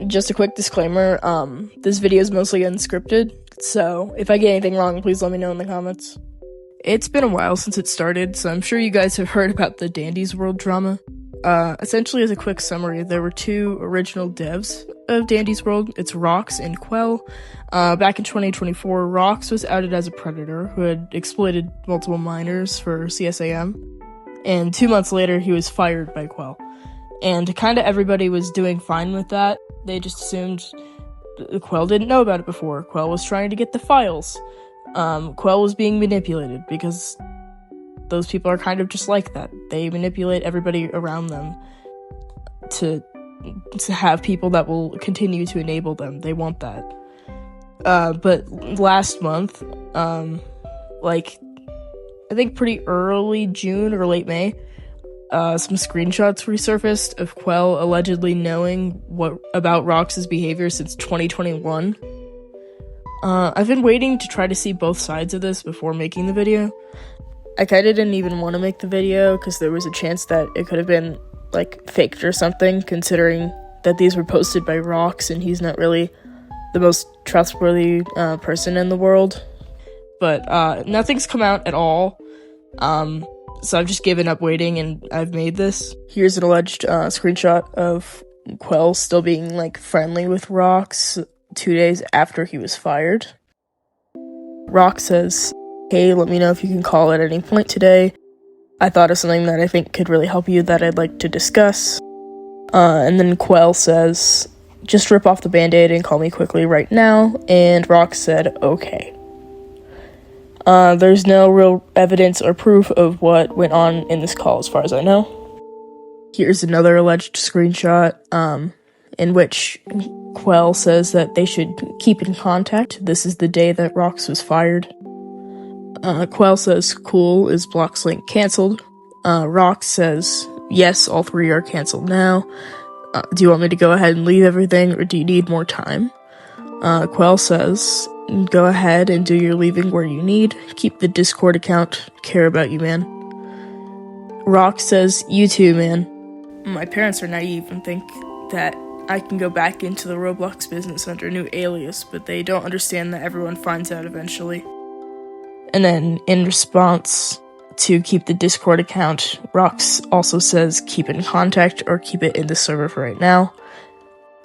Just a quick disclaimer, this video is mostly unscripted, so if I get anything wrong, please let me know in the comments. It's been a while since it started, so I'm sure you guys have heard about the Dandy's World drama. Essentially, as a quick summary, there were two original devs of Dandy's World. It's Rox and Quell. Back in 2024, Rox was outed as a predator who had exploited multiple minors for CSAM, and 2 months later, he was fired by Quell. And kind of everybody was doing fine with that. They just assumed Quell didn't know about it before. Quell was trying to get the files. Quell was being manipulated because those people are kind of just like that. They manipulate everybody around them to have people that will continue to enable them. They want that. But last month, I think pretty early June or late May, some screenshots resurfaced of Quell allegedly knowing what about Rox's behavior since 2021. I've been waiting to try to see both sides of this before making the video. I kinda didn't even want to make the video because there was a chance that it could have been, faked or something, considering that these were posted by Rox and he's not really the most trustworthy person in the world. But nothing's come out at all. So I've just given up waiting and I've made this. Here's an alleged screenshot of Quell still being friendly with Rox 2 days after he was fired. Rox says, "Hey, let me know if you can call at any point today. I thought of something that I think could really help you that I'd like to discuss." And then Quell says, "Just rip off the band-aid and call me quickly right now." And Rox said, "Okay." There's no real evidence or proof of what went on in this call as far as I know. Here's another alleged screenshot, in which Quell says that they should keep in contact. This is the day that Rox was fired. Quell says, "Cool, is Block's link cancelled?" Rox says, "Yes, all three are cancelled now. Do you want me to go ahead and leave everything, or do you need more time?" Quell says, "Go ahead and do your leaving where you need. Keep the Discord account. Care about you, man." Rox says, "You too, man. My parents are naive and think that I can go back into the Roblox business under a new alias, but they don't understand that everyone finds out eventually." And then, in response to keep the Discord account, Rox also says, "Keep in contact or keep it in the server for right now."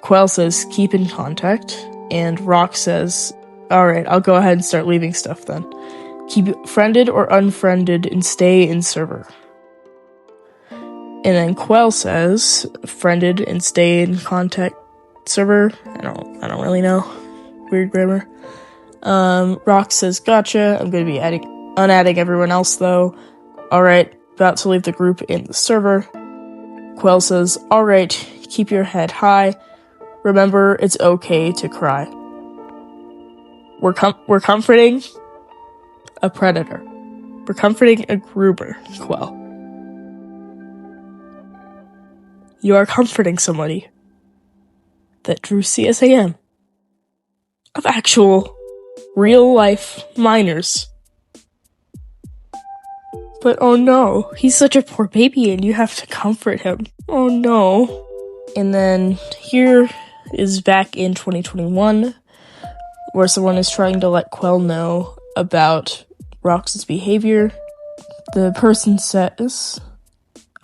Quell says, "Keep in contact." And Rox says, "Alright, I'll go ahead and start leaving stuff then. Keep friended or unfriended and stay in server." And then Quell says, "Friended and stay in contact server." I don't really know. Weird grammar. Rox says, "Gotcha. I'm gonna be unadding everyone else though. Alright, about to leave the group in the server." Quell says, "Alright, keep your head high. Remember, it's okay to cry. We're comforting a predator. We're comforting a groomer, Quell. You are comforting somebody that drew CSAM of actual, real-life minors. But oh no, he's such a poor baby and you have to comfort him. Oh no." And then here is back in 2021, where someone is trying to let Quell know about Rox's behavior. The person says,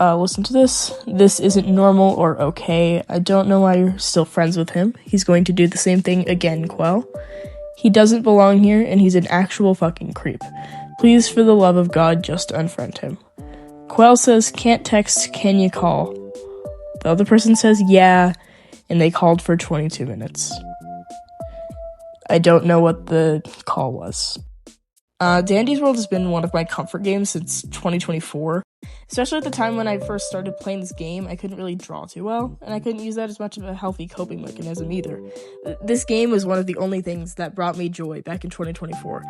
"Listen to this. This isn't normal or okay. I don't know why you're still friends with him. He's going to do the same thing again, Quell. He doesn't belong here, and he's an actual fucking creep. Please, for the love of God, just unfriend him." Quell says, "Can't text, can you call?" The other person says, "Yeah," and they called for 22 minutes. I don't know what the call was. Dandy's World has been one of my comfort games since 2024. Especially at the time when I first started playing this game, I couldn't really draw too well, and I couldn't use that as much of a healthy coping mechanism either. This game was one of the only things that brought me joy back in 2024,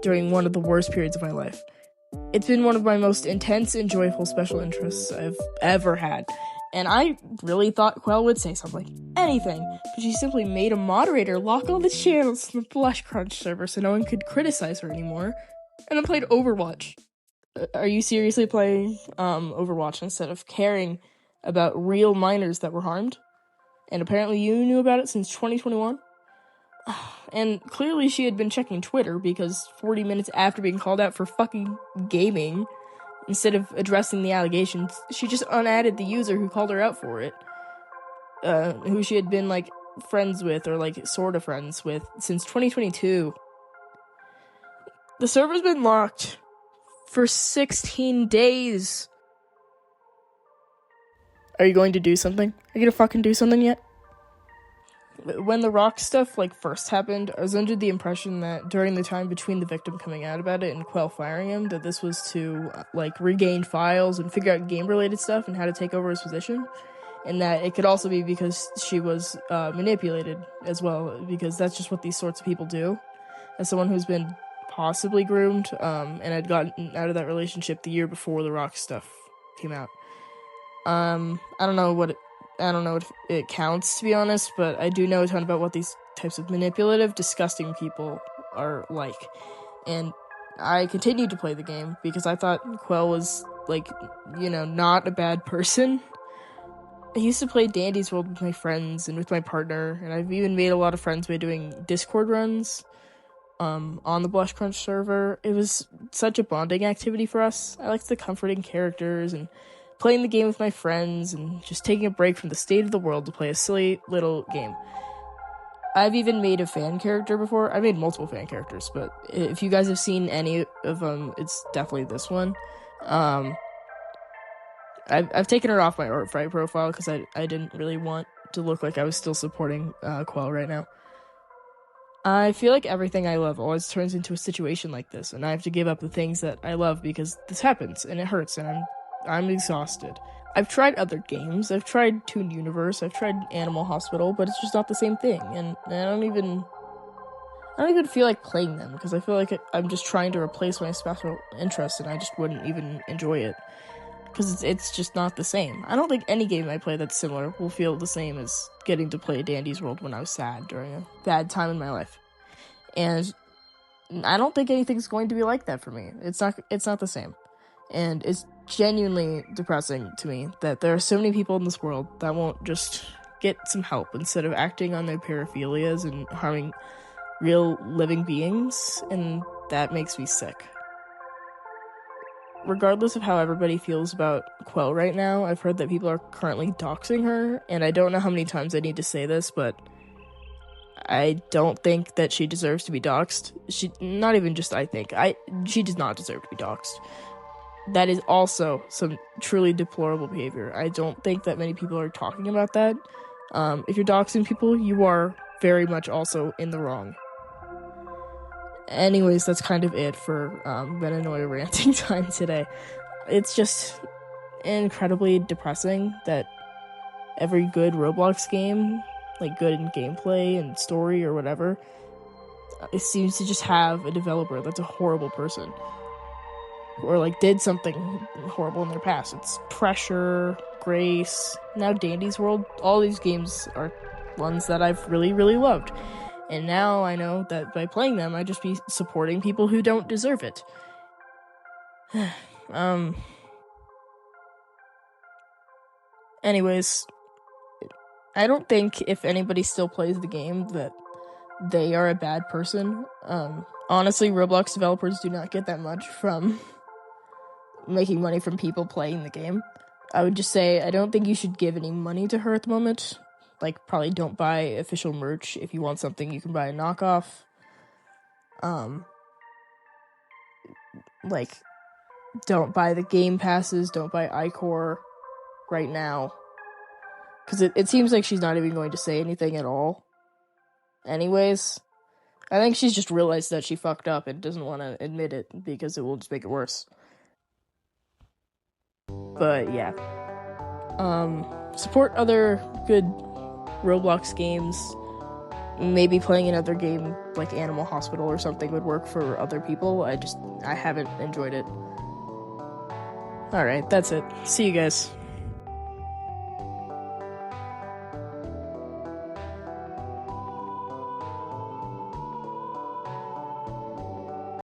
during one of the worst periods of my life. It's been one of my most intense and joyful special interests I've ever had, and I really thought Quell would say something, anything, but she simply made a moderator lock all the channels in the Blush Crunch server so no one could criticize her anymore, and then played Overwatch. Are you seriously playing Overwatch instead of caring about real minors that were harmed? and apparently you knew about it since 2021? And clearly she had been checking Twitter, because 40 minutes after being called out for fucking gaming, instead of addressing the allegations, she just unadded the user who called her out for it, who she had been, like, friends with, or, like, sort of friends with, since 2022. The server's been locked for 16 days. Are you going to do something? Are you gonna fucking do something yet? When the rock stuff, like, first happened, I was under the impression that during the time between the victim coming out about it and Quell firing him, that this was to, like, regain files and figure out game-related stuff and how to take over his position. And that it could also be because she was manipulated as well, because that's just what these sorts of people do. As someone who's been possibly groomed, and had gotten out of that relationship the year before the rock stuff came out. I don't know if it counts, to be honest, but I do know a ton about what these types of manipulative, disgusting people are like. And I continued to play the game because I thought Quell was, like, not a bad person. I used to play Dandy's World with my friends and with my partner, and I've even made a lot of friends by doing Discord runs on the Blush Crunch server. It was such a bonding activity for us. I liked the comforting characters and playing the game with my friends and just taking a break from the state of the world to play a silly little game. I've even made a fan character before. I made multiple fan characters, but if you guys have seen any of them, it's definitely this one. I've taken her off my Artfry profile because I didn't really want to look like I was still supporting Quell right now. I feel like everything I love always turns into a situation like this, and I have to give up the things that I love because this happens, and it hurts, and I'm exhausted. I've tried other games. I've tried Toon Universe. I've tried Animal Hospital, but it's just not the same thing, and I don't even feel like playing them because I feel like I'm just trying to replace my special interest, and I just wouldn't even enjoy it because it's just not the same. I don't think any game I play that's similar will feel the same as getting to play Dandy's World when I was sad during a bad time in my life. And I don't think anything's going to be like that for me. It's not the same. And it's genuinely depressing to me that there are so many people in this world that won't just get some help instead of acting on their paraphilias and harming real living beings, and that makes me sick. Regardless of how everybody feels about Quell right now, I've heard that people are currently doxing her, and I don't know how many times I need to say this, but I don't think that she deserves to be doxed. She does not deserve to be doxed. That is also some truly deplorable behavior. I don't think that many people are talking about that. If you're doxing people, you are very much also in the wrong. Anyways, that's kind of it for Venanoia ranting time today. It's just incredibly depressing that every good Roblox game, like good in gameplay and story or whatever, it seems to just have a developer that's a horrible person. Or, like, did something horrible in their past. It's Pressure, Grace, now Dandy's World. All these games are ones that I've really, really loved. And now I know that by playing them, I'd just be supporting people who don't deserve it. Anyways, I don't think if anybody still plays the game that they are a bad person. Honestly, Roblox developers do not get that much from making money from people playing the game. I would just say I don't think you should give any money to her at the moment. Like, probably don't buy official merch. If you want something, you can buy a knockoff. Like, don't buy the game passes, don't buy iCore right now. Because it seems like she's not even going to say anything at all. Anyways, I think she's just realized that she fucked up and doesn't want to admit it because it will just make it worse. But yeah. Support other good Roblox games. Maybe playing another game like Animal Hospital or something would work for other people. I haven't enjoyed it. Alright, that's it. See you guys.